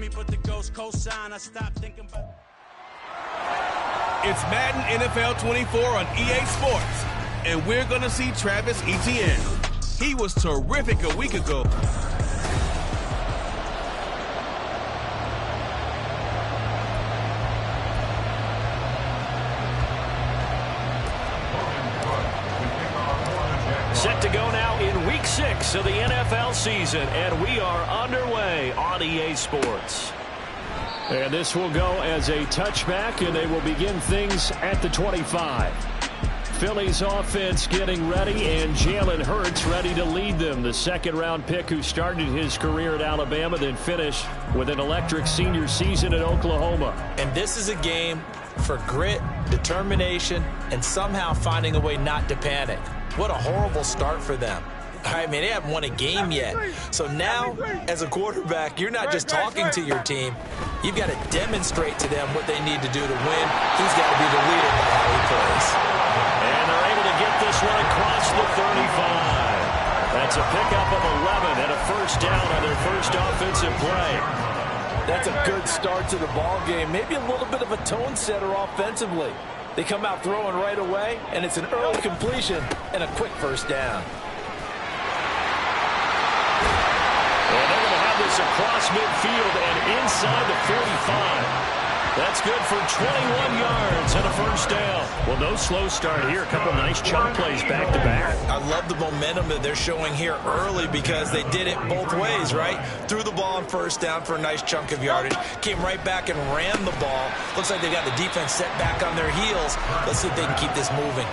me, but the ghost cosign. I stopped thinking about. It's Madden NFL 24 on EA Sports, and we're going to see Travis Etienne. He was terrific a week ago. Set to go now in Week 6 of the NFL season, and we are underway on EA Sports. And this will go as a touchback, and they will begin things at the 25. Philly's offense getting ready, and Jalen Hurts ready to lead them. The second-round pick who started his career at Alabama, then finished with an electric senior season at Oklahoma. And this is a game for grit, determination, and somehow finding a way not to panic. What a horrible start for them. I mean, they haven't won a game yet. So now, as a quarterback, you're not just talking to your team. You've got to demonstrate to them what they need to do to win. He's got to be the leader by how he plays. And they're able to get this one across the 35. That's a pickup of 11 and a first down on their first offensive play. That's a good start to the ball game. Maybe a little bit of a tone setter offensively. They come out throwing right away, and it's an early completion and a quick first down. And they're going to have this across midfield and inside the 45. That's good for 21 yards and a first down. Well, no slow start here. A couple nice chunk plays back-to-back. I love the momentum that they're showing here early because they did it both ways, right? Threw the ball on first down for a nice chunk of yardage. Came right back and ran the ball. Looks like they got the defense set back on their heels. Let's see if they can keep this moving.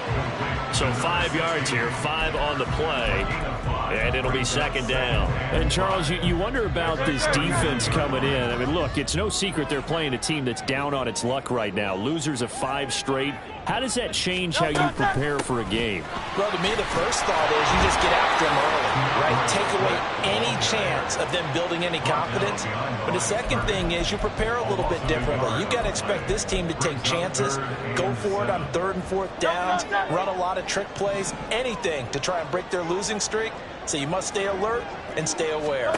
So 5 yards here, 5 on the play. And it'll be second down. And, Charles, you wonder about this defense coming in. I mean, look, it's no secret they're playing a team that's down on its luck right now. Losers of 5 straight. How does that change how you prepare for a game? Well, to me, the first thought is you just get after them early, right? Take away any chance of them building any confidence. But the second thing is you prepare a little bit differently. You've got to expect this team to take chances, go for it on 3rd and 4th downs, run a lot of trick plays, anything to try and break their losing streak. So you must stay alert and stay aware.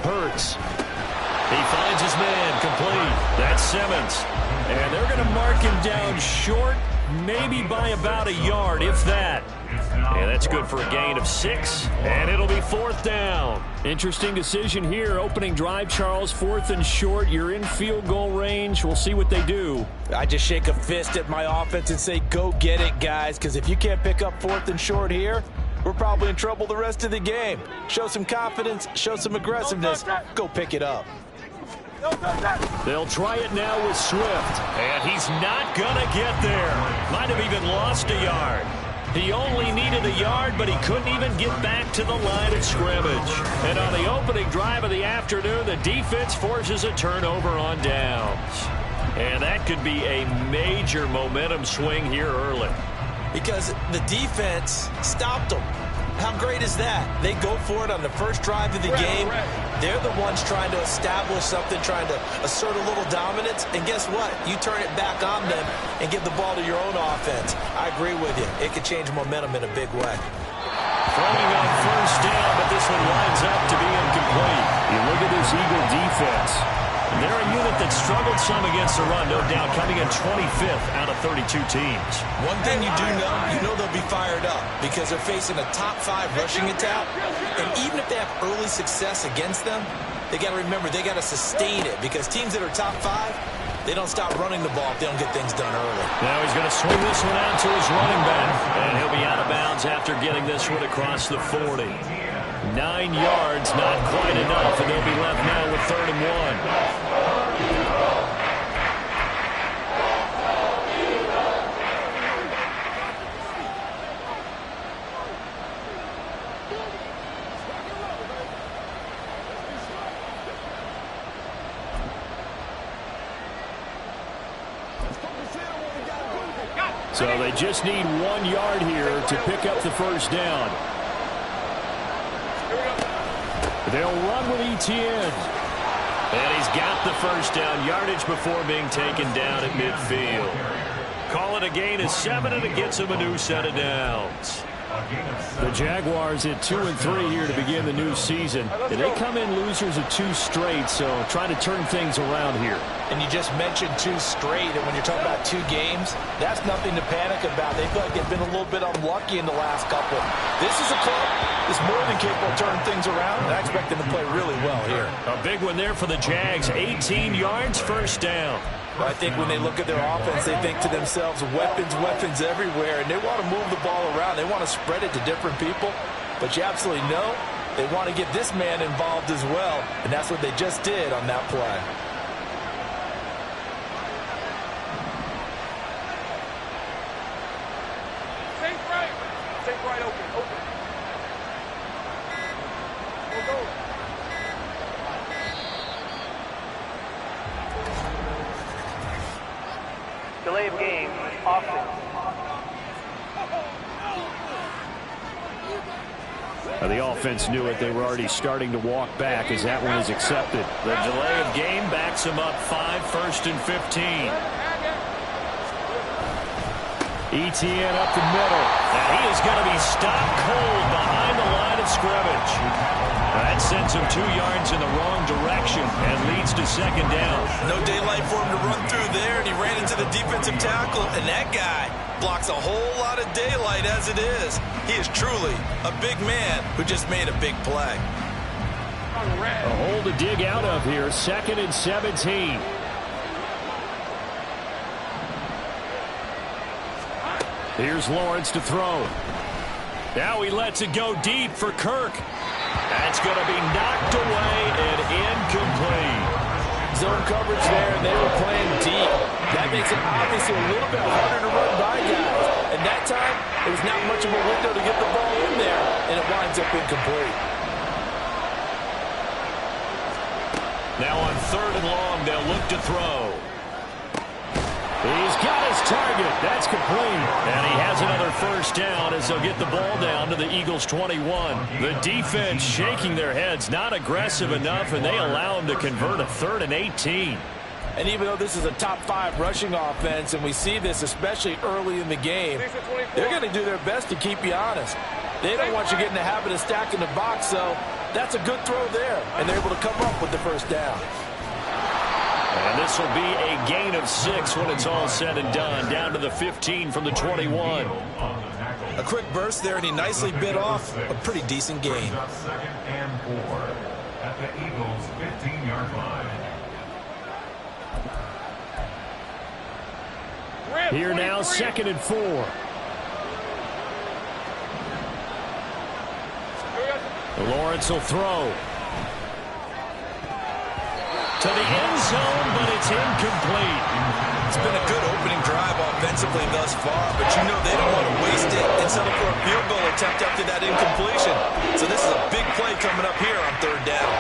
Hurts. He finds his man complete. That's Simmons. And they're going to mark him down short, maybe by about a yard, if that. And that's good for a gain of 6, and it'll be 4th down. Interesting decision here. Opening drive, Charles, 4th and short. You're in field goal range. We'll see what they do. I just shake a fist at my offense and say, go get it, guys, because if you can't pick up 4th and short here, we're probably in trouble the rest of the game. Show some confidence, show some aggressiveness, go pick it up. They'll try it now with Swift, and he's not going to get there. Might have even lost a yard. He only needed a yard, but he couldn't even get back to the line of scrimmage. And on the opening drive of the afternoon, the defense forces a turnover on downs. And that could be a major momentum swing here early. Because the defense stopped them. How great is that? They go for it on the first drive of the game. They're the ones trying to establish something, trying to assert a little dominance. And guess what? You turn it back on them and give the ball to your own offense. I agree with you. It could change momentum in a big way. Throwing on first down, but this one lines up to be incomplete. You look at this Eagle defense. They're a unit that struggled some against the run, no doubt, coming in 25th out of 32 teams. One thing you do know, they'll be fired up because they're facing a top 5 rushing attack. And even if they have early success against them, they got to remember they got to sustain it because teams that are top 5, they don't stop running the ball if they don't get things done early. Now he's going to swing this one out to his running back. And he'll be out of bounds after getting this one across the 40. 9 yards, not quite enough, and they'll be left now with 3rd and 1. So they just need 1 yard here to pick up the first down. They'll run with Etienne. And he's got the first down yardage before being taken down at midfield. Call it a gain of 7, and it gets him a new set of downs. The Jaguars at 2-3 here to begin the new season. And they come in losers of 2 straight, so trying to turn things around here. And you just mentioned 2 straight, and when you're talking about 2 games, that's nothing to panic about. They feel like they've been a little bit unlucky in the last couple. This is a club that's more than capable of turning things around, and I expect them to play really well here. A big one there for the Jags. 18 yards, first down. I think when they look at their offense, they think to themselves, weapons, weapons everywhere, and they want to move the ball around. They want to spread it to different people, but you absolutely know they want to get this man involved as well, and that's what they just did on that play. Take right, open. Go. Delay of game, offense. The offense knew it. They were already starting to walk back as that one is accepted. The delay of game backs them up 5, 1st and 15. Etienne up the middle. And he is going to be stopped cold behind the line of scrimmage. That sends him 2 yards in the wrong direction and leads to 2nd down. No daylight for him to run through there, and he ran into the defensive tackle, and that guy blocks a whole lot of daylight as it is. He is truly a big man who just made a big play. A hole to dig out of here, 2nd and 17. Here's Lawrence to throw. Now he lets it go deep for Kirk. That's going to be knocked away and incomplete. Zone coverage there, and they were playing deep. That makes it obviously a little bit harder to run by guys. And that time, it was not much of a window to get the ball in there, and it winds up incomplete. Now on 3rd and long, they'll look to throw. He's got his target. That's complete. And he has another 1st down as they'll get the ball down to the Eagles' 21. The defense shaking their heads, not aggressive enough, and they allow him to convert a 3rd and 18. And even though this is a top 5 rushing offense, and we see this especially early in the game, they're going to do their best to keep you honest. They don't want you getting the habit of stacking the box, so that's a good throw there, and they're able to come up with the 1st down. And this will be a gain of 6 when it's all said and done, down to the 15 from the 21. A quick burst there, and he nicely bit off a pretty decent gain. 2nd and 4 at the Eagles' 15-yard line. Here now, 2nd and 4. Lawrence will throw. To the end zone, but it's incomplete. It's been a good opening drive offensively thus far, but you know they don't want to waste it and settle for a field goal attempt after that incompletion. So this is a big play coming up here on 3rd down.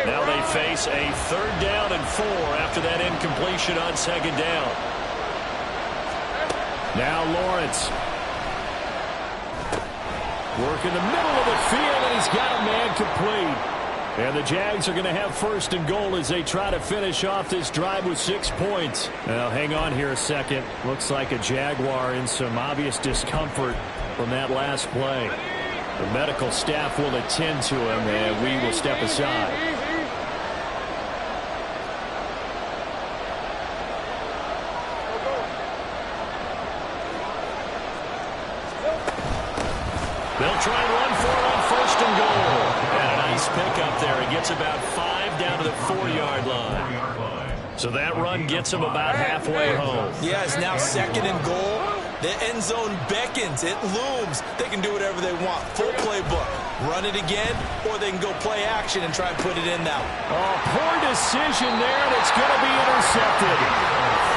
Now they face a 3rd down and 4 after that incompletion on 2nd down. Now Lawrence. Work in the middle of the field, and he's got a man complete. And the Jags are going to have 1st and goal as they try to finish off this drive with 6 points. Now, hang on here a second. Looks like a Jaguar in some obvious discomfort from that last play. The medical staff will attend to him, and we will step aside. They'll try and run for it on 1st and goal. And a nice pickup there. He gets about 5 down to the 4-yard line. So that run gets him about halfway home. Yeah, it's now 2nd and goal. The end zone beckons. It looms. They can do whatever they want. Full playbook. Run it again, or they can go play action and try and put it in now. Oh, poor decision there, and it's going to be intercepted.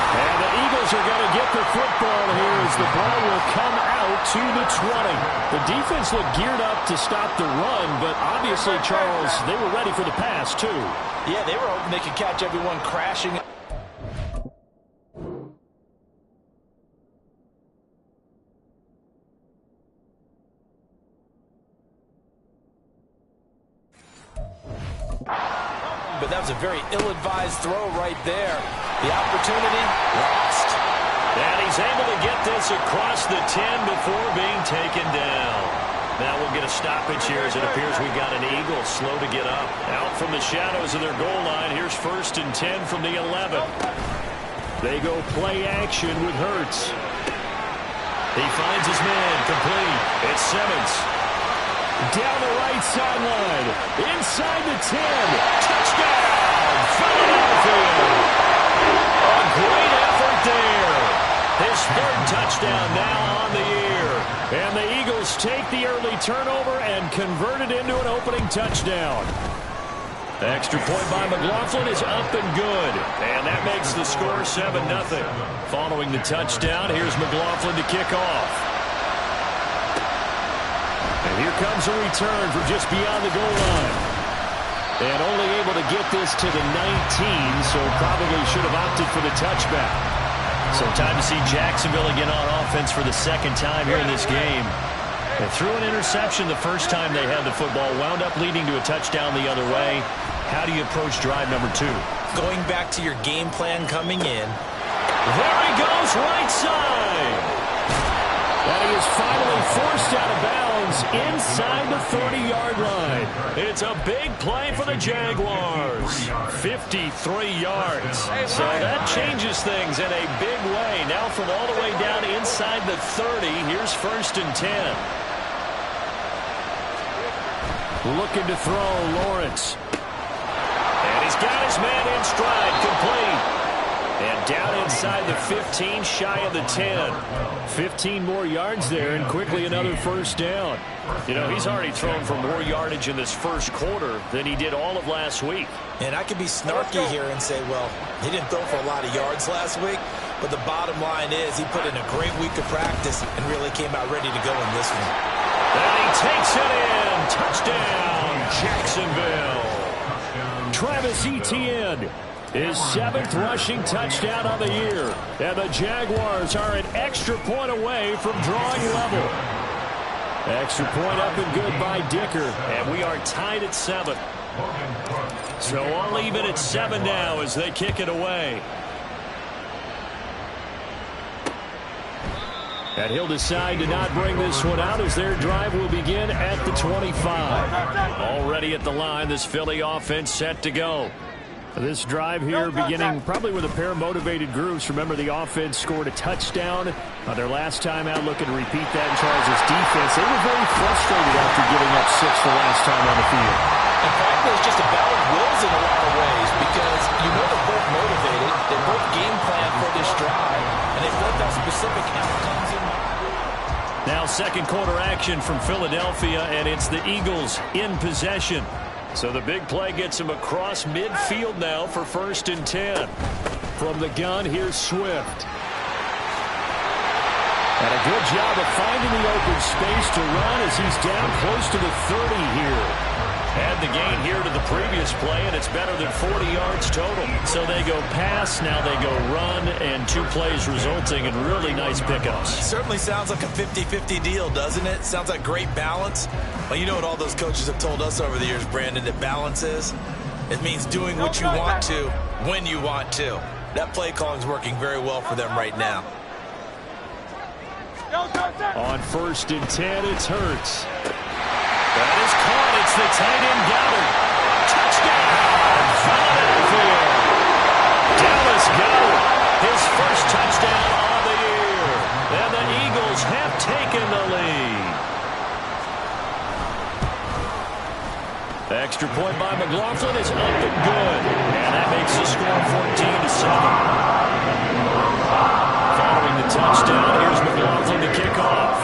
And the Eagles are going to get the football here as the ball will come out to the 20. The defense looked geared up to stop the run, but obviously, Charles, they were ready for the pass, too. Yeah, they were hoping they could catch everyone crashing. But that was a very ill-advised throw right there. The opportunity lost. And he's able to get this across the 10 before being taken down. Now we'll get a stoppage here as it appears we got an Eagle slow to get up. Out from the shadows of their goal line. Here's 1st and 10 from the 11. They go play action with Hurts. He finds his man complete. It's Simmons. Down the right sideline. Inside the 10. Touchdown, Philadelphia. A great effort there. His 3rd touchdown now on the year. And the Eagles take the early turnover and convert it into an opening touchdown. The extra point by McLaughlin is up and good. And that makes the score 7-0. Following the touchdown, here's McLaughlin to kick off. And here comes a return from just beyond the goal line. And only able to get this to the 19, so probably should have opted for the touchback. So time to see Jacksonville again on offense for the 2nd time here in this game. They threw an interception the first time they had the football, wound up leading to a touchdown the other way. How do you approach drive number 2? Going back to your game plan coming in. There he goes, right side. And he is finally forced out of bounds inside the 30-yard line. It's a big play for the Jaguars. 53 yards. So that changes things in a big way. Now from all the way down inside the 30, here's 1st and 10. Looking to throw, Lawrence. And he's got his man in stride, complete. And down inside the 15, shy of the 10. 15 more yards there, and quickly another 1st down. You know, he's already thrown for more yardage in this 1st quarter than he did all of last week. And I could be snarky here and say, well, he didn't throw for a lot of yards last week, but the bottom line is he put in a great week of practice and really came out ready to go in this one. And he takes it in. Touchdown, Jacksonville. Travis Etienne, his 7th rushing touchdown of the year. And the Jaguars are an extra point away from drawing level. Extra point up and good by Dicker. And we are tied at 7. So all even at 7 now as they kick it away. And he'll decide to not bring this one out as their drive will begin at the 25. Already at the line, this Philly offense set to go. This drive here beginning probably with a pair of motivated groups. Remember, the offense scored a touchdown on their last time out, looking to repeat that in Charles' defense. They were very frustrated after giving up 6 the last time on the field. In fact, it's just a battle of wills in a lot of ways because you know they're both motivated. They both game plan for this drive, and they both have specific outcomes in mind. Now 2nd quarter action from Philadelphia, and it's the Eagles in possession. So the big play gets him across midfield now for 1st and 10. From the gun, here's Swift. And a good job of finding the open space to run as he's down close to the 30 here. Add the gain here to the previous play, and it's better than 40 yards total. So they go pass, now they go run, and 2 plays resulting in really nice pickups. Certainly sounds like a 50-50 deal, doesn't it? Sounds like great balance. Well, you know what all those coaches have told us over the years, Brandon, that balance is? It means doing what you want to when you want to. That play calling is working very well for them right now. On 1st and 10, it's Hurts. That is caught. It's the tight end Goddard. Touchdown, Philadelphia. Dallas Goddard, his 1st touchdown of the year. And the Eagles have taken the lead. The extra point by McLaughlin is up and good. And that makes the score 14-7. Following the touchdown, here's McLaughlin to kick off.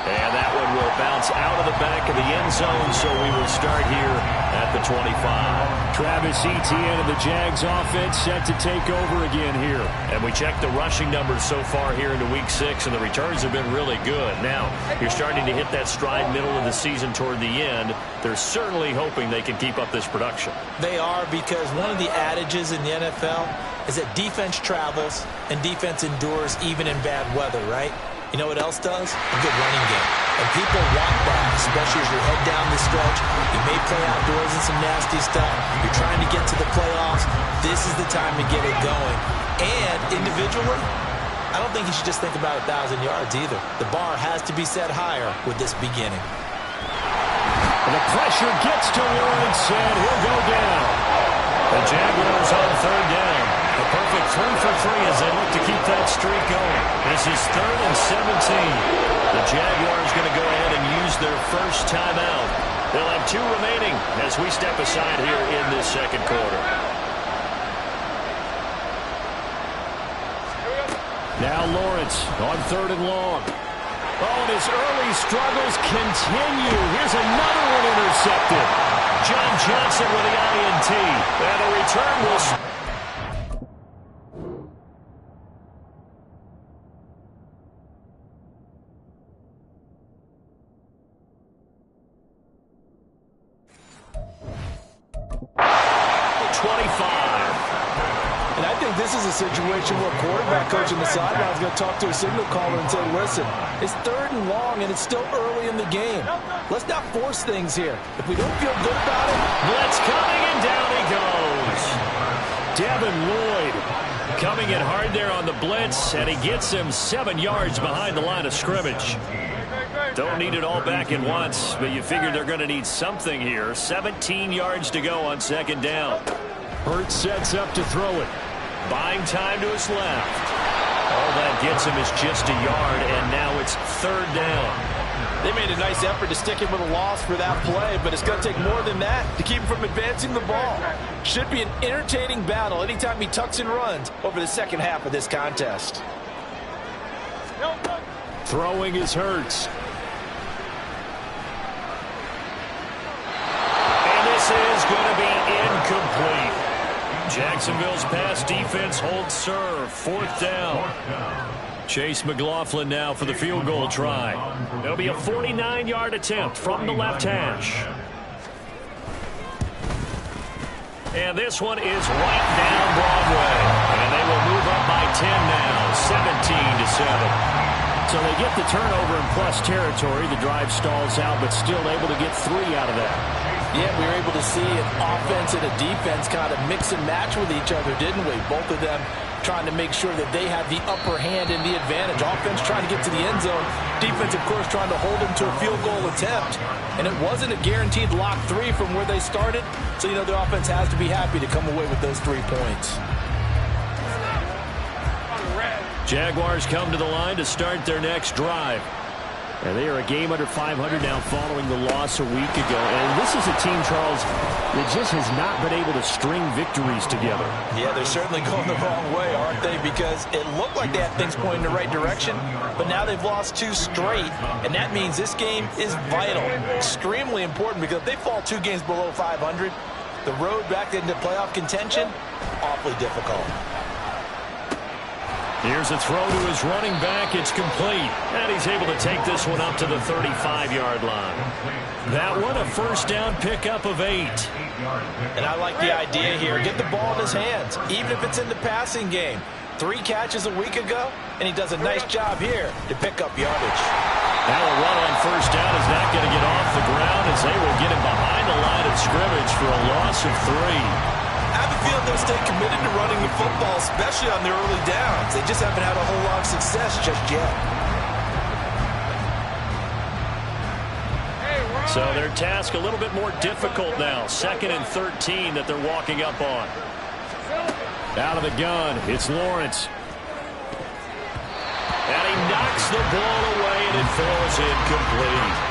And that one will bounce out of the back of the end zone, so we will start here at the 25. Travis Etienne and the Jags offense set to take over again here. And we checked the rushing numbers so far here into Week 6, and the returns have been really good. Now, you're starting to hit that stride middle of the season toward the end. They're certainly hoping they can keep up this production. They are, because one of the adages in the NFL is that defense travels and defense endures even in bad weather, right? You know what else does? A good running game. And people want that, especially as you're head down the stretch. You may play outdoors in some nasty stuff. You're trying to get to the playoffs. This is the time to get it going. And individually, I don't think you should just think about 1,000 yards either. The bar has to be set higher with this beginning. And the pressure gets to Lawrence, and he'll go down. The Jaguars on third down. A perfect 3 for 3 as they look to keep that streak going. This is 3rd and 17. The Jaguars going to go ahead and use their first timeout. They'll have 2 remaining as we step aside here in this second quarter. Now Lawrence on 3rd and long. Oh, and his early struggles continue. Here's another one intercepted. John Johnson with the INT. And a return will... 25. And I think this is a situation where a quarterback coach on the sideline is going to talk to a signal caller and say, listen, it's 3rd and long and it's still early in the game. Let's not force things here. If we don't feel good about it. Blitz coming and down he goes. Devin Lloyd coming in hard there on the blitz, and he gets him 7 yards behind the line of scrimmage. Don't need it all back at once, but you figure they're going to need something here. 17 yards to go on 2nd down. Hurts sets up to throw it. Buying time to his left. All that gets him is just a yard, and now it's 3rd down. They made a nice effort to stick him with a loss for that play, but it's going to take more than that to keep him from advancing the ball. Should be an entertaining battle anytime he tucks and runs over the second half of this contest. Throwing is Hurts. And this is going to be incomplete. Jacksonville's pass defense holds serve. 4th down. Chase McLaughlin now for the field goal try. There'll be a 49-yard attempt from the left hash. And this one is right down Broadway. And they will move up by 10 now, 17-7. So they get the turnover in plus territory. The drive stalls out, but still able to get 3 out of that. Yeah, we were able to see an offense and a defense kind of mix and match with each other, didn't we? Both of them trying to make sure that they have the upper hand and the advantage. Offense trying to get to the end zone. Defense, of course, trying to hold them to a field goal attempt. And it wasn't a guaranteed lock 3 from where they started. So, you know, the offense has to be happy to come away with those 3 points. Jaguars come to the line to start their next drive. And they are a game under 500 now following the loss a week ago. And this is a team, Charles, that just has not been able to string victories together. Yeah, they're certainly going the wrong way, aren't they? Because it looked like they had things pointing in the right direction, but now they've lost 2 straight, and that means this game is vital, extremely important, because if they fall 2 games below 500, the road back into playoff contention, awfully difficult. Here's a throw to his running back. It's complete. And he's able to take this one up to the 35-yard line. That one, a 1st down pickup of 8. And I like the idea here. Get the ball in his hands, even if it's in the passing game. 3 catches a week ago, and he does a nice job here to pick up yardage. Now a run on 1st down is not going to get off the ground as they will get him behind the line of scrimmage for a loss of 3. I have a feeling they'll stay committed to running the football, especially on the early downs. They just haven't had a whole lot of success just yet. So their task a little bit more difficult now. 2nd and 13 that they're walking up on. Out of the gun, it's Lawrence. And he knocks the ball away, and it falls incomplete.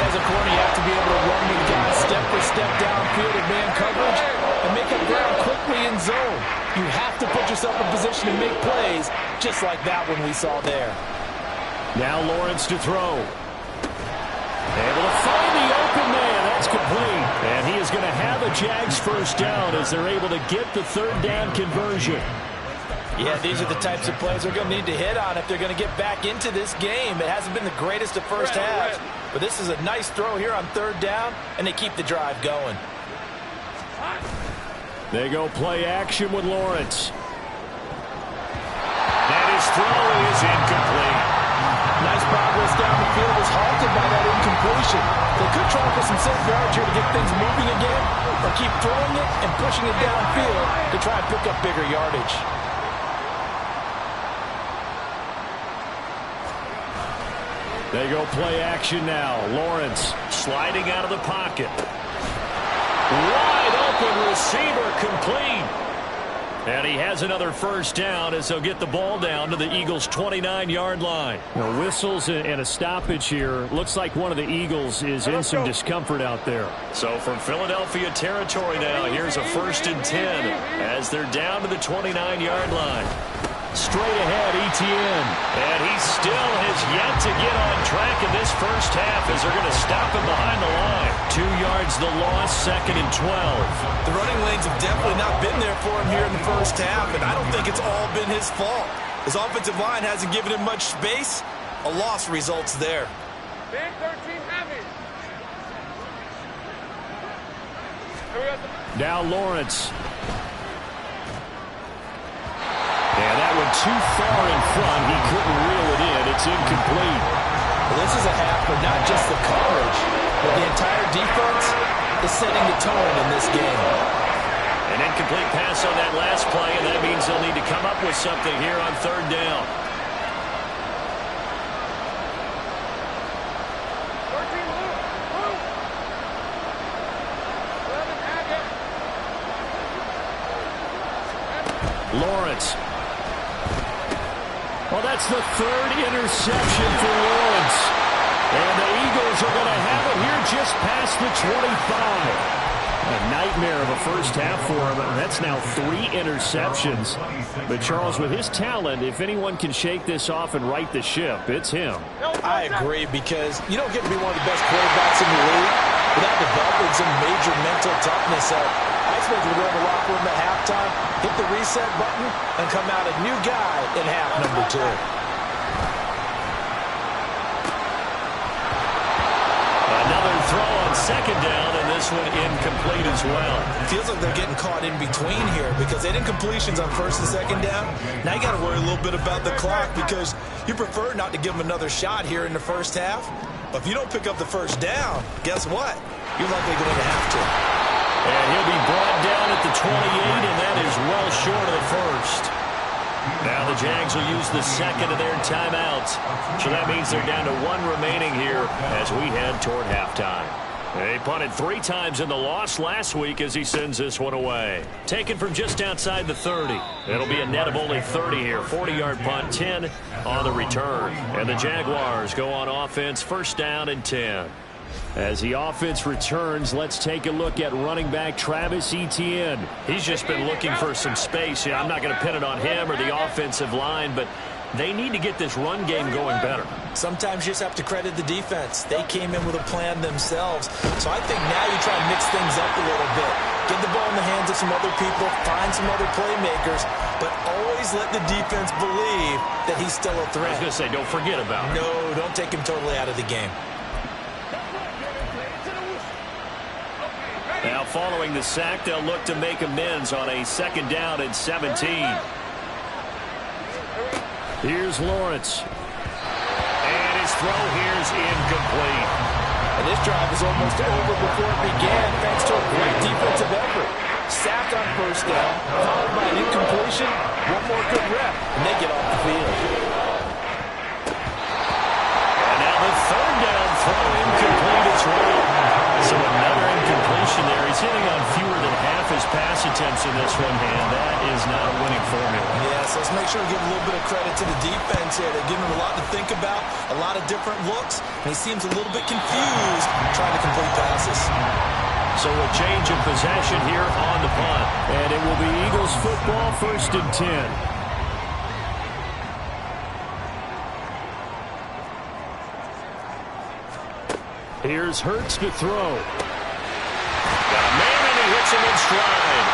As a corner, you have to be able to run with guys step for step downfield in man coverage and make up ground quickly in zone. You have to put yourself in position to make plays, just like that one we saw there. Now Lawrence to throw. Able to find the open man. That's complete. And he is going to have a Jags 1st down as they're able to get the 3rd down conversion. Yeah, these are the types of plays they're going to need to hit on if they're going to get back into this game. It hasn't been the greatest of first halves, but this is a nice throw here on 3rd down, and they keep the drive going. They go play action with Lawrence. And his throw is incomplete. down the field was halted by that incompletion. They could try for some safe yards here to get things moving again, or keep throwing it and pushing it downfield to try and pick up bigger yardage. They go play action now. Lawrence sliding out of the pocket. Wide open receiver, complete. And he has another first down as they'll get the ball down to the Eagles' 29-yard line. Now, whistles and a stoppage here. Looks like one of the Eagles is in some discomfort out there. So from Philadelphia territory now, here's a 1st and 10 as they're down to the 29-yard line. Straight ahead, Etienne. And he still has yet to get on track in this first half as they're going to stop him behind the line. 2 yards the loss, 2nd and 12. The running lanes have definitely not been there for him here in the first half, and I don't think it's all been his fault. His offensive line hasn't given him much space. A loss results there. Big 13 heavy. Now Lawrence. And that one too far in front. He couldn't reel it in. It's incomplete. Well, this is a half, but not just the coverage, but the entire defense is setting the tone in this game. An incomplete pass on that last play, and that means they'll need to come up with something here on 3rd down. 13 move. 11 Lawrence. Well, that's the 3rd interception for Lawrence. And the Eagles are going to have it here just past the 25. A nightmare of a first half for him. That's now 3 interceptions. But, Charles, with his talent, if anyone can shake this off and right the ship, it's him. I agree, because you don't get to be one of the best quarterbacks in the league without developing some major mental toughness. I expect him to go in the locker room at halftime, hit the reset button, and come out a new guy in half number 2. Another throw on 2nd down, and this one incomplete as well. Feels like they're getting caught in between here because they did incompletions on 1st and 2nd down. Now you got to worry a little bit about the clock because you prefer not to give them another shot here in the first half. But if you don't pick up the first down, guess what? You're likely going to have to. And he'll be brought down at the 28, and that is well short of the first. Now the Jags will use the 2nd of their timeouts. So that means they're down to 1 remaining here as we head toward halftime. They punted 3 times in the loss last week as he sends this one away. Taken from just outside the 30. It'll be a net of only 30 here. 40-yard punt, 10 on the return. And the Jaguars go on offense, 1st down and 10. As the offense returns, let's take a look at running back Travis Etienne. He's just been looking for some space. Yeah, I'm not going to pin it on him or the offensive line, but they need to get this run game going better. Sometimes you just have to credit the defense. They came in with a plan themselves. So I think now you try and mix things up a little bit. Get the ball in the hands of some other people, find some other playmakers, but always let the defense believe that he's still a threat. I was going to say, don't forget about him. No, don't take him totally out of the game. Now following the sack, they'll look to make amends on a 2nd down and 17. Here's Lawrence. And his throw here's incomplete. And this drive is almost over before it began thanks to a great defensive effort. Sack on 1st down, followed by an incompletion, one more good rep, and they get off the field. And now the 3rd down throw incomplete as well. So another incompletion there. He's hitting on fewer than half his pass attempts in this one, and that is not a winning formula. Yes, let's make sure we give a little bit of credit to the defense here. They're giving him a lot to think about, a lot of different looks, and he seems a little bit confused trying to complete passes. So a change of possession here on the punt. And it will be Eagles football, 1st and 10. Here's Hurts to throw. Got a man and he hits him in stride.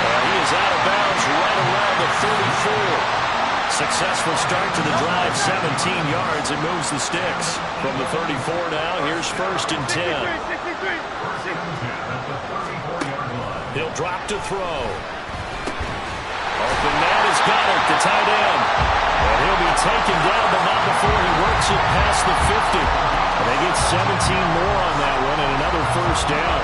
And he is out of bounds right around the 34. Successful start to the drive, 17 yards, and moves the sticks. From the 34 now, here's 1st and 10. He'll drop to throw. Open man is Goddard, the tight end. And he'll be taken down, but not before he works it past the 50. And they get 17 more on that one and another first down.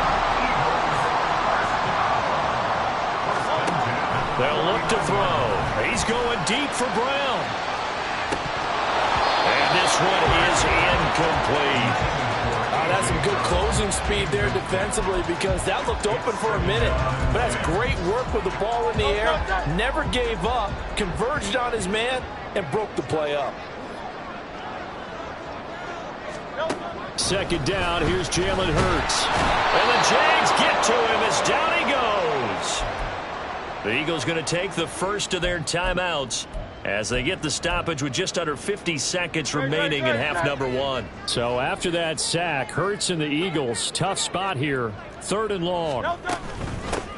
They'll look to throw. He's going deep for Brown. And this one is incomplete. That's some good closing speed there defensively because that looked open for a minute. But that's great work with the ball in the air. Never gave up, converged on his man, and broke the play up. Second down, here's Jalen Hurts. And the Jags get to him as down he goes. The Eagles going to take the first of their timeouts as they get the stoppage with just under 50 seconds remaining in half number one. So after that sack, Hurts and the Eagles, tough spot here. 3rd and long.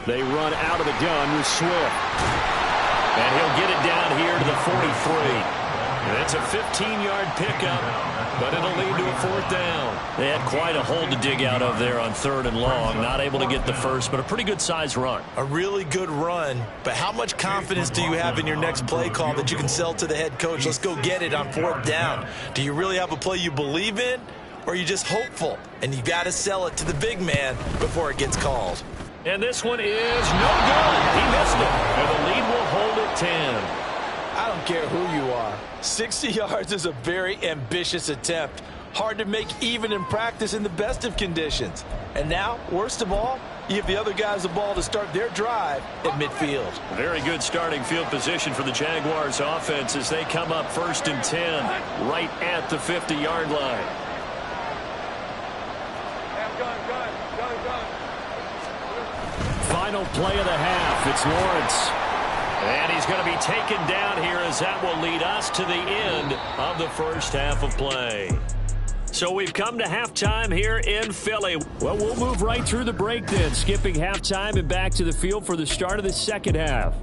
They run out of the gun with Swift. And he'll get it down here to the 43. And it's a 15-yard pickup, but it'll lead to a 4th down. They had quite a hole to dig out of there on 3rd and long. Not able to get the first, but a pretty good-sized run. A really good run, but how much confidence do you have in your next play call that you can sell to the head coach? Let's go get it on 4th down. Do you really have a play you believe in, or are you just hopeful? And you got to sell it to the big man before it gets called. And this one is no good. He missed it, and the lead will hold at 10. I don't care who you are. 60 yards is a very ambitious attempt. Hard to make even in practice in the best of conditions. And now, worst of all, you give the other guys the ball to start their drive at midfield. Very good starting field position for the Jaguars offense as they come up 1st and 10 right at the 50-yard line. Final play of the half. It's Lawrence. And he's going to be taken down here as that will lead us to the end of the first half of play. So we've come to halftime here in Philly. Well, we'll move right through the break then, skipping halftime and back to the field for the start of the second half.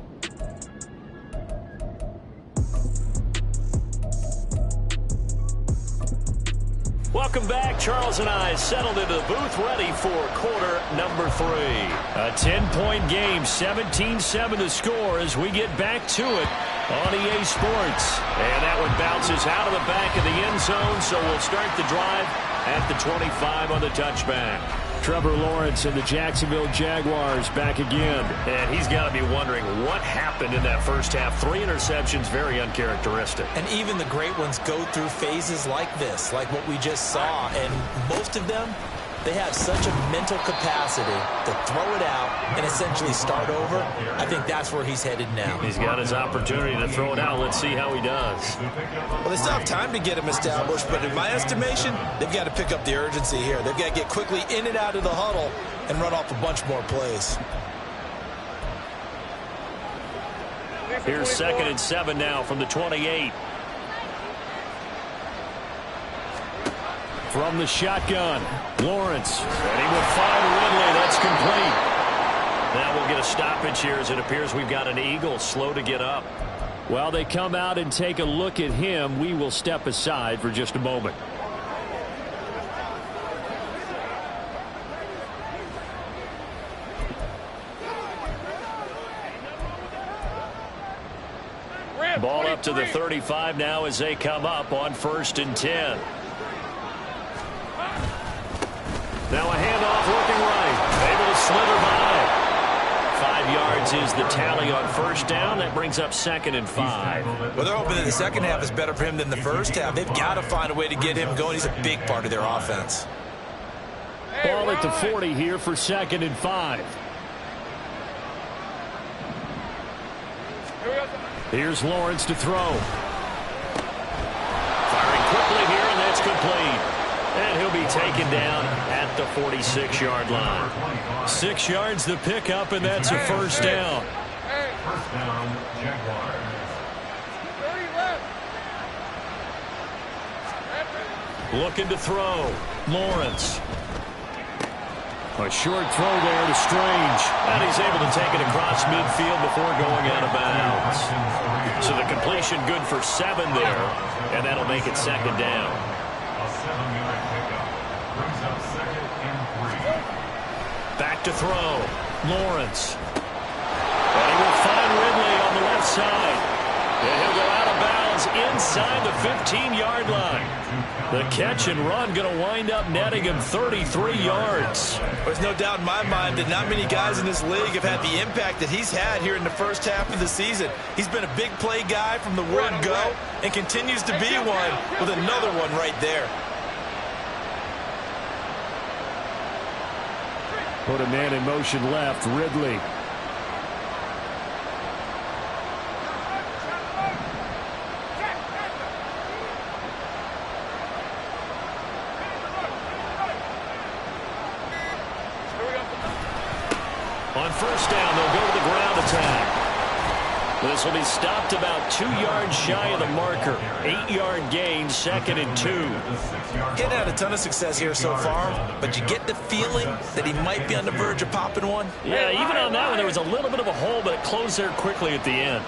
Welcome back. Charles and I settled into the booth ready for quarter number 3. A 10-point game, 17-7 to score as we get back to it on EA Sports. And that one bounces out of the back of the end zone, so we'll start the drive at the 25 on the touchback. Trevor Lawrence and the Jacksonville Jaguars back again. And he's got to be wondering what happened in that first half. 3 interceptions, very uncharacteristic. And even the great ones go through phases like this, like what we just saw. And most of them, they have such a mental capacity to throw it out and essentially start over. I think that's where he's headed now. He's got his opportunity to throw it out. Let's see how he does. Well, they still have time to get him established, but in my estimation, they've got to pick up the urgency here. They've got to get quickly in and out of the huddle and run off a bunch more plays. Here's 2nd and 7 now from the 28. From the shotgun, Lawrence, and he will find Ridley. That's complete. Now we'll get a stoppage here as it appears we've got an Eagle slow to get up. While they come out and take a look at him, we will step aside for just a moment. Ball up to the 35 now as they come up on 1st and 10. Now a handoff working right. Able to slither by. 5 yards is the tally on 1st down. That brings up 2nd and 5. Well, they're hoping that the second half is better for him than the first half. They've got to find a way to get him going. He's a big part of their offense. Ball at the 40 here for 2nd and 5. Here's Lawrence to throw. Firing quickly here, and that's complete. And he'll be taken down at the 46-yard line. 6 yards the pickup, and that's a 1st down. First down, Jaguars. Looking to throw. Lawrence. A short throw there to Strange. And he's able to take it across midfield before going out of bounds. So the completion good for 7 there, and that'll make it 2nd down. A 7-yard pickup brings up 2nd and 3. Back to throw. Lawrence. And he will find Ridley on the left side. And he'll go out of bounds inside the 15-yard line. The catch and run going to wind up netting him 33 yards. There's no doubt in my mind that not many guys in this league have had the impact that he's had here in the first half of the season. He's been a big play guy from the word go and continues to be one with another one right there. Put a man in motion left, Ridley. On first down, they'll go to the ground attack. This will be stopped about 2 yards shy of the marker. 8-yard gain, 2nd and 2. He's had a ton of success here so far, but you get the feeling that he might be on the verge of popping one. Yeah, even on that one, there was a little bit of a hole, but it closed there quickly at the end.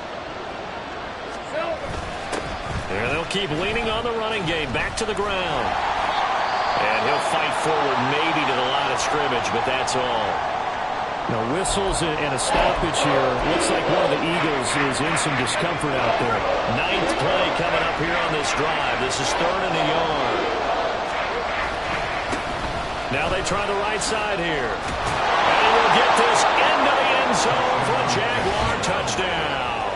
And they'll keep leaning on the running game, back to the ground. And he'll fight forward maybe to the line of scrimmage, but that's all. No whistles and a stoppage here. Looks like one of the Eagles is in some discomfort out there. 9th play coming up here on this drive. This is 3rd and a yard. Now they try the right side here. And he will get this into the end zone for a Jaguar touchdown.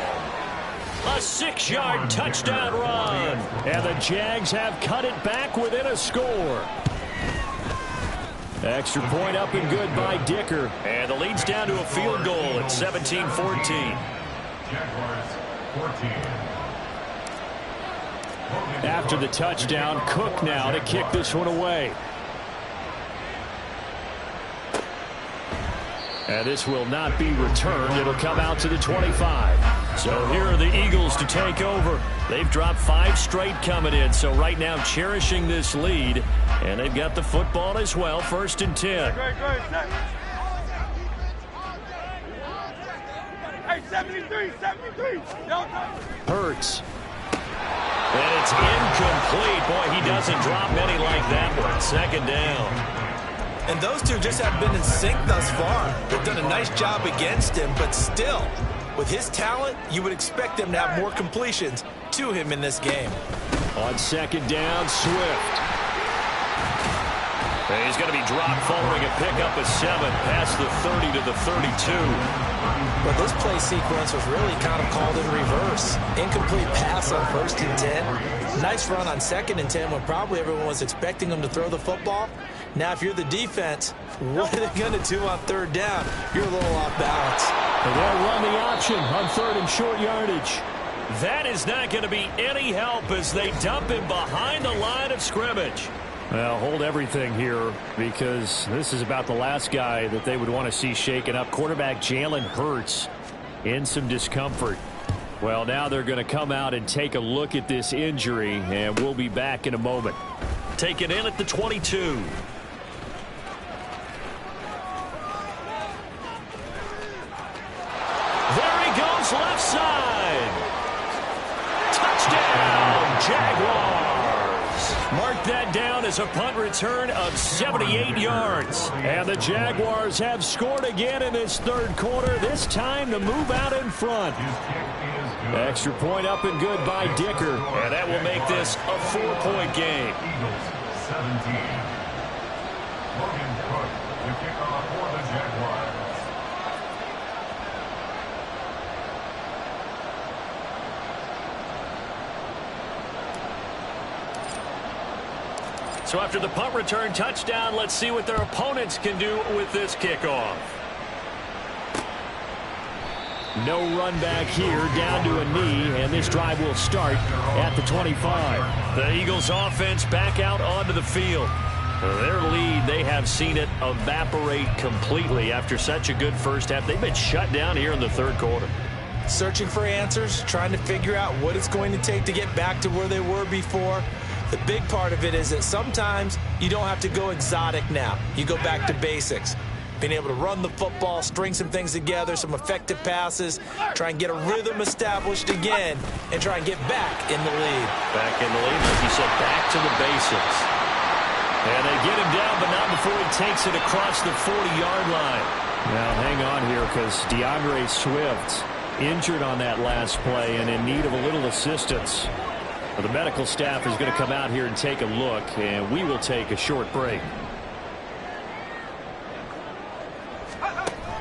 A 6-yard touchdown run. And the Jags have cut it back within a score. Extra point up and good by Dicker. And the lead's down to a field goal at 17-14. Jaguars 14. After the touchdown, Cook now to kick this one away. And this will not be returned. It'll come out to the 25. So here are the Eagles to take over. They've dropped 5 straight coming in. So right now cherishing this lead. And they've got the football as well. 1st and 10. Hey, 73. Hurts. And it's incomplete. Boy, he doesn't drop many like that one. 2nd down. And those two just have been in sync thus far. They've done a nice job against him, but still, with his talent, you would expect them to have more completions to him in this game. On 2nd down, Swift. And he's going to be dropped following a pickup of 7 past the 30 to the 32. But this play sequence was really kind of called in reverse. Incomplete pass on 1st and 10. Nice run on 2nd and 10 when probably everyone was expecting him to throw the football. Now, if you're the defense, what are they going to do on 3rd down? You're a little off balance. And they'll run the option on 3rd and short yardage. That is not going to be any help as they dump him behind the line of scrimmage. Well, hold everything here because this is about the last guy that they would want to see shaken up. Quarterback Jalen Hurts in some discomfort. Well, now they're going to come out and take a look at this injury, and we'll be back in a moment. Take it in at the 22. There he goes, left side. Touchdown, Jaguars. Mark that down as a punt return of 78 yards. And the Jaguars have scored again in this 3rd quarter, this time to move out in front. Extra point up and good by Dicker. And that will make this a 4-point game. Eagles 17. Logan Cook to kick off for the Jaguars. So after the punt return touchdown, let's see what their opponents can do with this kickoff. No run back here, down to a knee, and this drive will start at the 25. The Eagles offense back out onto the field. Their lead, they have seen it evaporate completely after such a good first half. They've been shut down here in the 3rd quarter. Searching for answers, trying to figure out what it's going to take to get back to where they were before. The big part of it is that sometimes you don't have to go exotic now. You go back to basics. Being able to run the football, string some things together, some effective passes, try and get a rhythm established again, and try and get back in the lead. Back in the lead, like you said, back to the basics. And they get him down, but not before he takes it across the 40-yard line. Now, hang on here because DeAndre Swift injured on that last play and in need of a little assistance. Well, the medical staff is going to come out here and take a look, and we will take a short break.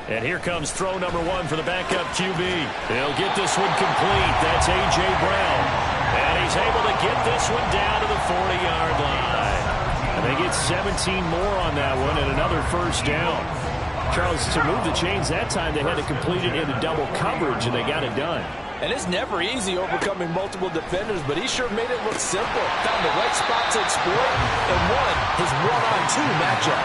And here comes throw number 1 for the backup QB. They'll get this one complete. That's A.J. Brown. And he's able to get this one down to the 40-yard line. And they get 17 more on that one and another first down. Charles, to move the chains that time, they had to complete it into double coverage, and they got it done. And it's never easy overcoming multiple defenders, but he sure made it look simple. Found the right spot to exploit and won his one-on-2 matchup.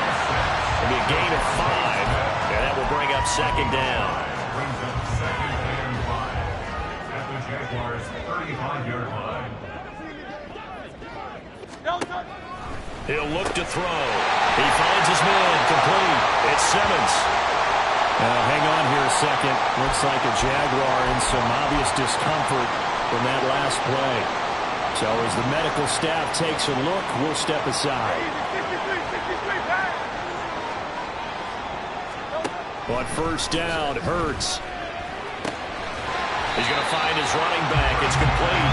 It'll be a gain of 5, and that will bring up second down. Brings up second and 5 at the Jaguars' 35-yard line. He'll look to throw. He finds his man complete. It's Simmons. Now, hang on here a second. Looks like a Jaguar in some obvious discomfort from that last play. So as the medical staff takes a look, we'll step aside. On first down, Hurts. He's going to find his running back. It's complete.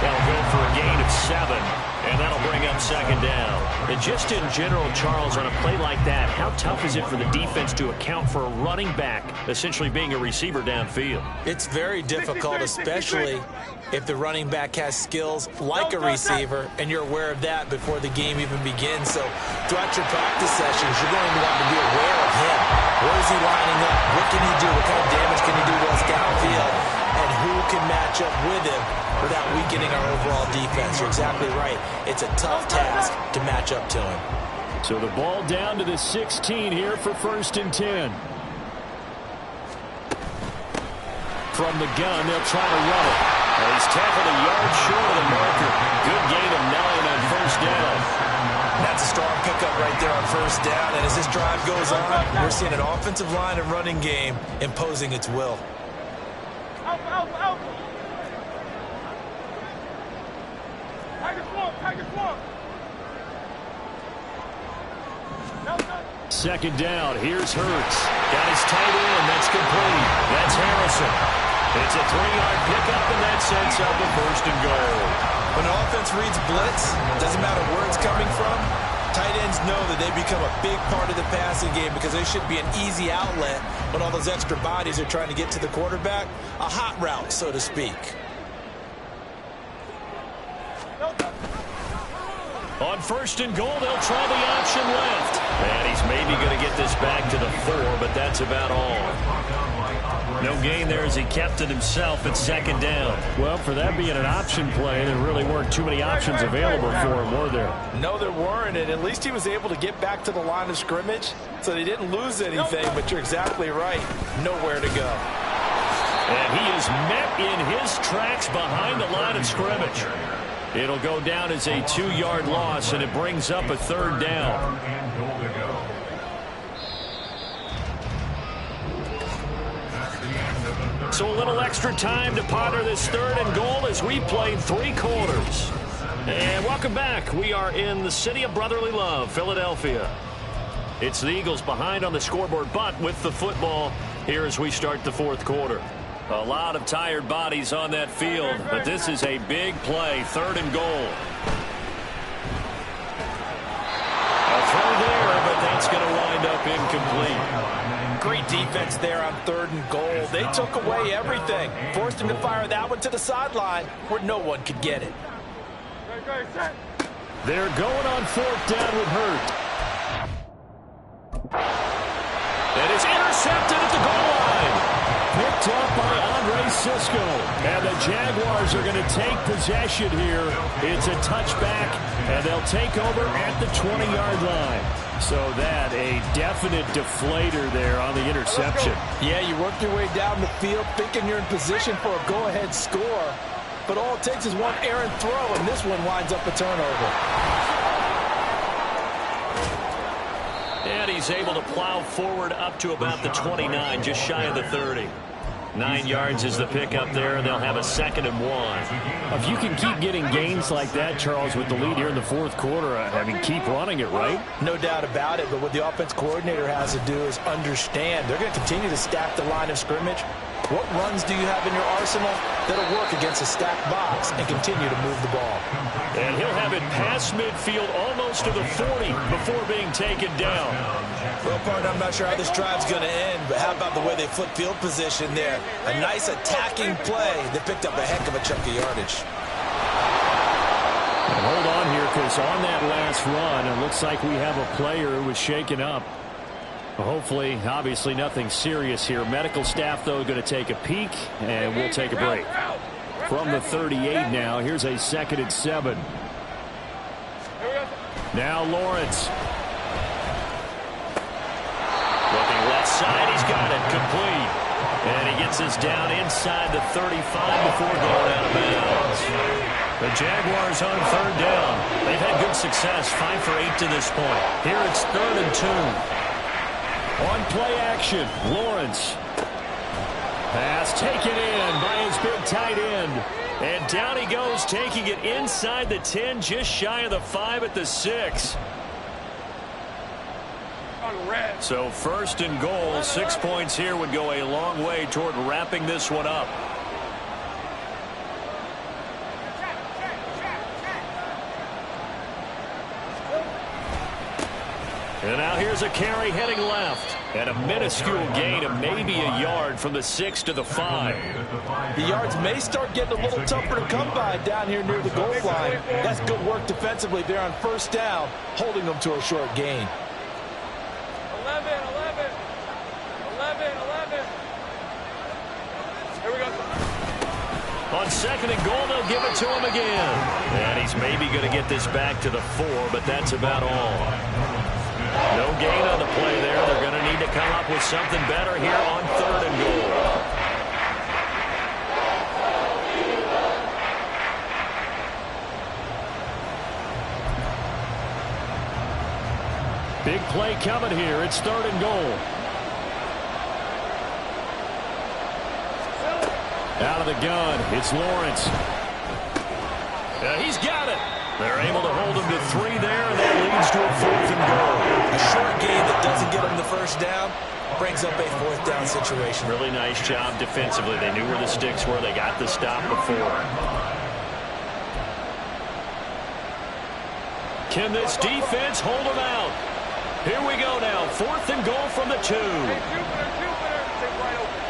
They'll go for a gain of 7. And that'll bring up second down. And just in general, Charles, on a play like that, how tough is it for the defense to account for a running back essentially being a receiver downfield? It's very difficult, especially if the running back has skills like a receiver, and you're aware of that before the game even begins. So throughout your practice sessions, you're going to want to be aware of him. Where is he lining up? What can he do? What kind of damage can he do to us downfield? And who can match up with him without weakening our overall defense? You're exactly right. It's a tough task to match up to him. So the ball down to the 16 here for first and 10. From the gun, they'll try to run it. And he's tackled a yard short of the marker. Good gain of 9 on first down. That's a strong pickup right there on first down. And as this drive goes on, we're seeing an offensive line and running game imposing its will. Second down, here's Hurts. Got his tight end, that's complete. That's Harrison. It's a 3-yard pickup, and that sets up a first and goal. When an offense reads blitz, doesn't matter where it's coming from, tight ends know that they become a big part of the passing game because they should be an easy outlet when all those extra bodies are trying to get to the quarterback. A hot route, so to speak. On first and goal, they'll try the option left. And he's maybe going to get this back to the 4, but that's about all. No gain there as he kept it himself at second down. Well, for that being an option play, there really weren't too many options available for him, were there? No, there weren't, and at least he was able to get back to the line of scrimmage, so they didn't lose anything, but you're exactly right. Nowhere to go. And he is met in his tracks behind the line of scrimmage. It'll go down as a 2-yard loss, and it brings up a third down. So a little extra time to ponder this third and goal as we played 3 quarters. And welcome back. We are in the city of brotherly love, Philadelphia. It's the Eagles behind on the scoreboard, but with the football here as we start the fourth quarter. A lot of tired bodies on that field, but this is a big play, third and goal. A throw there, but that's going to wind up incomplete. Great defense there on third and goal. They took away everything. Forced him to fire that one to the sideline where no one could get it. They're going on fourth down with Hurt. And it's intercepted at the goal line. Picked up by Andre Cisco. And the Jaguars are going to take possession here. It's a touchback, and they'll take over at the 20-yard line. So that a definite deflator there on the interception. Yeah, you work your way down the field thinking you're in position for a go-ahead score. But all it takes is one errant throw, and this one winds up a turnover. And he's able to plow forward up to about the 29, just shy of the 30. 9 yards is the pickup there, and they'll have a 2nd and 1. If you can keep getting gains like that, Charles, with the lead here in the fourth quarter, I mean, keep running it, right? No doubt about it, but what the offense coordinator has to do is understand they're going to continue to stack the line of scrimmage, What runs do you have in your arsenal that'll work against a stacked box and continue to move the ball? And he'll have it past midfield almost to the 40 before being taken down. Well, partner, I'm not sure how this drive's going to end, but how about the way they flip field position there? A nice attacking play that picked up a heck of a chunk of yardage. And hold on here, because on that last run, it looks like we have a player who was shaken up. Hopefully, obviously, nothing serious here. Medical staff, though, going to take a peek, and we'll take a break. From the 38 now, here's a 2nd and 7. Now Lawrence. Looking left side, he's got it, complete. And he gets us down inside the 35 before going out of bounds. The Jaguars on 3rd down. They've had good success, 5 for 8 to this point. Here it's 3rd and 2. On play action, Lawrence. Pass taken in by his big tight end. And down he goes, taking it inside the 10, just shy of the 5 at the 6. So 1st and goal, 6 points here would go a long way toward wrapping this one up. And now here's a carry heading left. And a minuscule gain of maybe a yard from the 6 to the 5. The yards may start getting a little tougher to come by down here near the goal line. That's good work defensively there on 1st down, holding them to a short gain. 11. Here we go. On 2nd and goal, they'll give it to him again. And he's maybe going to get this back to the 4, but that's about all. No gain on the play there. They're going to need to come up with something better here on 3rd and goal. Big play coming here. It's 3rd and goal. Out of the gun, it's Lawrence. He's got it. They're able to hold him to 3 there, and that leads to a 4th and goal. A short gain that doesn't get him the 1st down brings up a 4th down situation. Really nice job defensively. They knew where the sticks were. They got the stop before. Can this defense hold him out? Here we go now. 4th and goal from the 2. Hey, Jupiter. Take right open.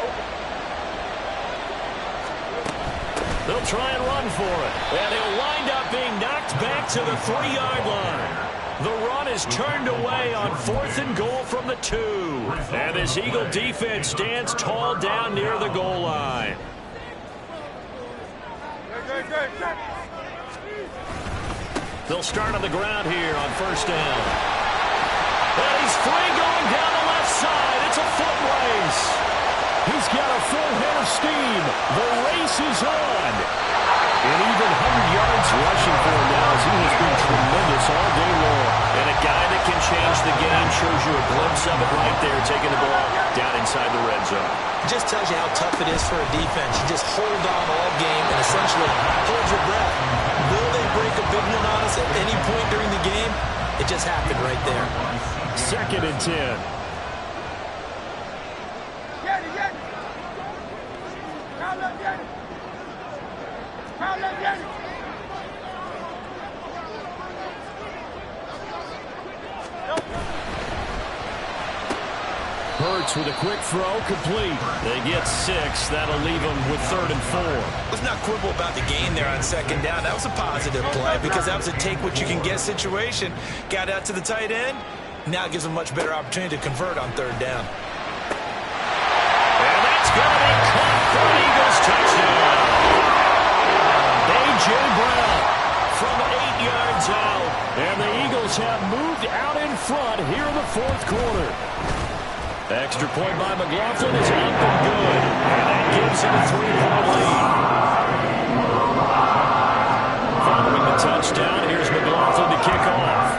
They'll try and run for it. And he'll wind up being knocked back to the 3-yard line. The run is turned away on 4th and goal from the 2. And this Eagle defense stands tall down near the goal line. Good. They'll start on the ground here on 1st down. And he's free going down the left side. It's a foot race. He's got a full head of steam. The race is on. And even 100 yards rushing for him now as he has been tremendous all day long. And a guy that can change the game, shows you a glimpse of it right there, taking the ball down inside the red zone. It just tells you how tough it is for a defense. You just hold on all game and essentially hold your breath. Will they break a big one on us at any point during the game? It just happened right there. 2nd and 10. Hurts with a quick throw, complete. They get 6. That'll leave them with 3rd and 4. Let's not quibble about the gain there on 2nd down. That was a positive play because that was a take-what-you-can-get situation. Got out to the tight end. Now it gives them a much better opportunity to convert on 3rd down. And that's going to be caught for an Eagles touchdown. A.J. Brown from 8 yards out. And the Eagles have moved out in front here in the 4th quarter. Extra point by McLaughlin is up and good. And that gives him a 3-point lead. Following the touchdown, here's McLaughlin to kick off.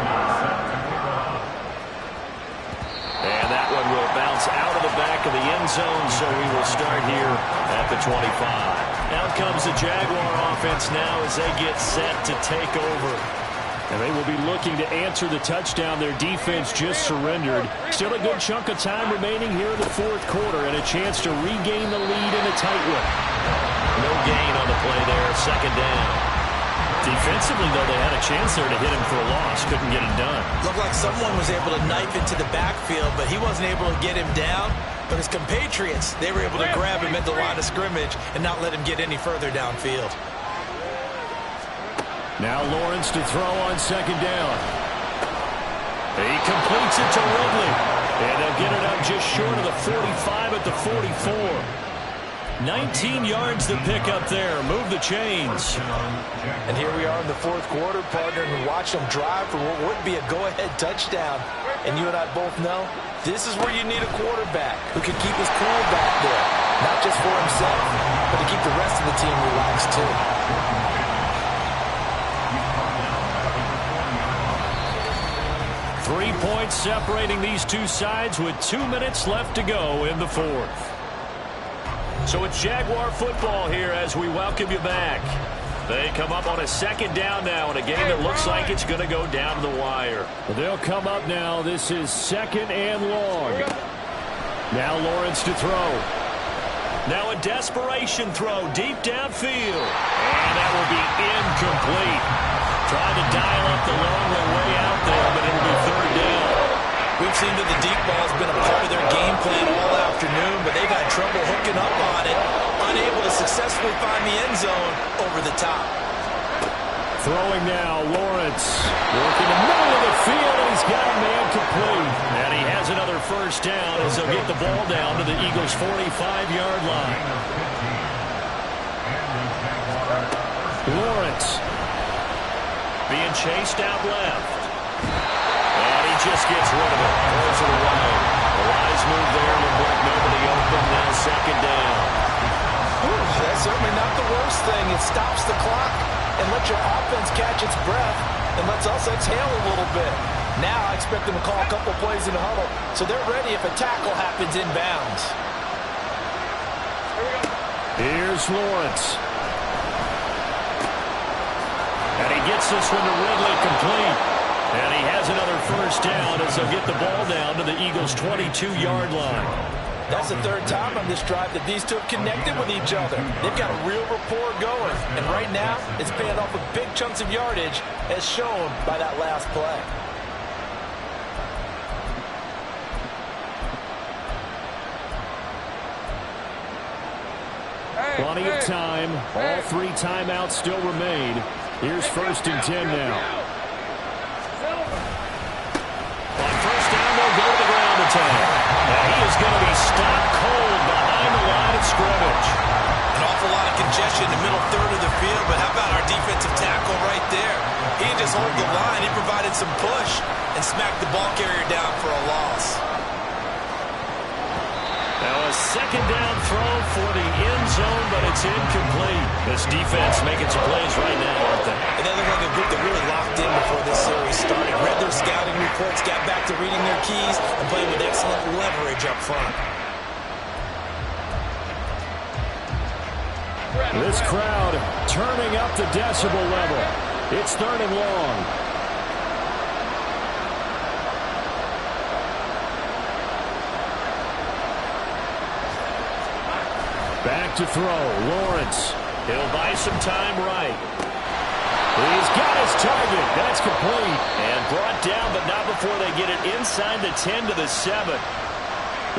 And that one will bounce out of the back of the end zone, so we will start here at the 25. Out comes the Jaguar offense now as they get set to take over. And they will be looking to answer the touchdown their defense just surrendered. Still a good chunk of time remaining here in the fourth quarter and a chance to regain the lead in a tight one. No gain on the play there, second down. Defensively, though, they had a chance there to hit him for a loss. Couldn't get it done. Looked like someone was able to knife into the backfield, but he wasn't able to get him down. But his compatriots, they were able to grab him at the line of scrimmage and not let him get any further downfield. Now Lawrence to throw on second down. He completes it to Ridley. And they'll get it up just short of the 45 at the 44. 19 yards to pick up there. Move the chains. And here we are in the fourth quarter, partner, and watch them drive for what would be a go-ahead touchdown. And you and I both know this is where you need a quarterback who can keep his cool back there. Not just for himself, but to keep the rest of the team relaxed too. 3 points separating these two sides with 2 minutes left to go in the fourth. So it's Jaguar football here as we welcome you back. They come up on a second down now in a game that looks like it's going to go down to the wire. They'll come up now. This is second and long. Now Lawrence to throw. Now a desperation throw deep downfield. And that will be incomplete. Trying to dial up the long way out there, but it'll be third down. We've seen that the deep ball has been a part of their game plan all afternoon, but they've had trouble hooking up on it, unable to successfully find the end zone over the top. Throwing now, Lawrence working the middle of the field, and he's got a man complete. And he has another first down as they'll get the ball down to the Eagles' 45-yard line. Lawrence being chased out left. And he just gets rid of it. Throws it away. A wise move there to break nobody open. Now second down. Ooh, that's certainly not the worst thing. It stops the clock and lets your offense catch its breath and lets us exhale a little bit. Now I expect them to call a couple plays in the huddle so they're ready if a tackle happens inbounds. Here's Lawrence. And he gets this one to Ridley complete. And he has another first down as they'll get the ball down to the Eagles' 22-yard line. That's the third time on this drive that these two have connected with each other. They've got a real rapport going. And right now, it's paying off with big chunks of yardage as shown by that last play. Plenty of time. All 3 timeouts still remain. Here's first and 10 now. On first down, they'll go to the ground attack. And he is going to be stopped cold behind the line of scrimmage. An awful lot of congestion in the middle third of the field, but how about our defensive tackle right there? He didn't just hold the line. He provided some push and smacked the ball carrier down for a loss. Now a second down throw for the end zone, but it's incomplete. This defense making some plays right now, aren't they? And they look like a group that really locked in before this series started. Read their scouting reports, got back to reading their keys, and playing with excellent leverage up front. This crowd turning up the decibel level. It's third and long. Back to throw. Lawrence. He'll buy some time right. He's got his target. That's complete. And brought down, but not before they get it inside the 10 to the 7.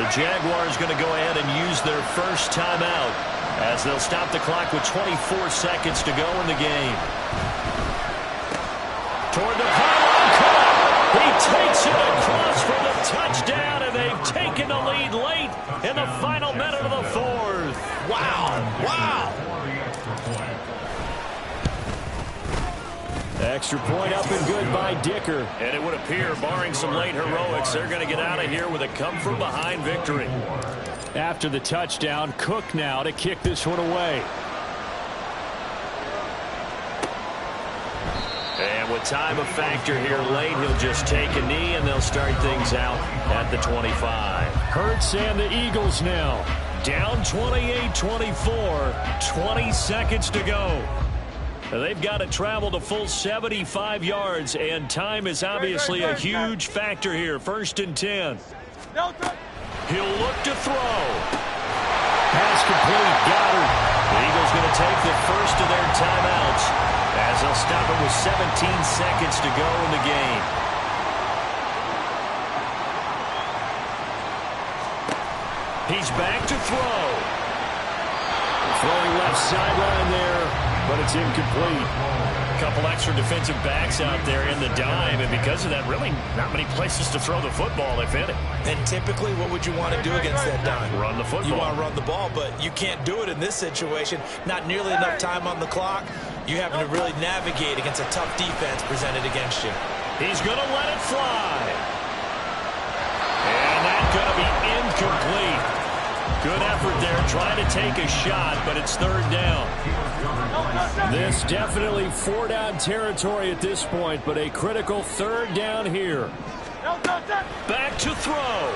The Jaguars going to go ahead and use their first timeout as they'll stop the clock with 24 seconds to go in the game. Toward the pylon cut. He takes it across for the touchdown, and they've taken the lead late in the final minute of the fourth. Wow. Wow. Extra point up and good by Dicker. And it would appear, barring some late heroics, they're going to get out of here with a come-from-behind victory. After the touchdown, Cook now to kick this one away. And with time a factor here late, he'll just take a knee, and they'll start things out at the 25. Hurts and the Eagles now. Down 28-24, 20 seconds to go. They've got to travel the full 75 yards, and time is obviously a huge factor here. 1st and 10. He'll look to throw. Pass complete. Got her. The Eagles going to take the first of their timeouts as they'll stop it with 17 seconds to go in the game. He's back to throw. Throwing left sideline there, but it's incomplete. A couple extra defensive backs out there in the dime, and because of that, really not many places to throw the football, if any. And typically, what would you want to do against that dime? Run the football. You want to run the ball, but you can't do it in this situation. Not nearly enough time on the clock. You having to really navigate against a tough defense presented against you. He's going to let it fly. And that's going to be incomplete. Good effort there, trying to take a shot, but it's 3rd down. This definitely 4-down territory at this point, but a critical 3rd down here. Back to throw.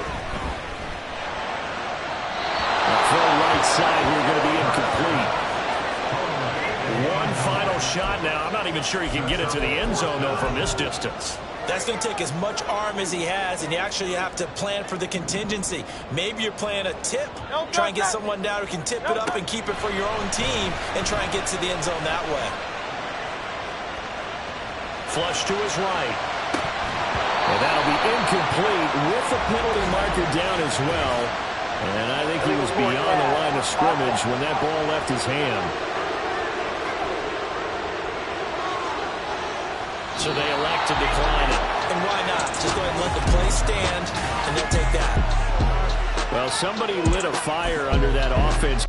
The throw right side here going to be incomplete. One final shot now. I'm not even sure he can get it to the end zone, though, from this distance. That's going to take as much arm as he has, and you actually have to plan for the contingency. Maybe you're playing a tip. Try and get someone down who can tip it up and keep it for your own team and try and get to the end zone that way. Flush to his right. And that'll be incomplete with the penalty marker down as well. And I think he was beyond the line of scrimmage when that ball left his hand. So they elect to decline it. And why not? Just go ahead and let the play stand, and they'll take that. Well, somebody lit a fire under that offense.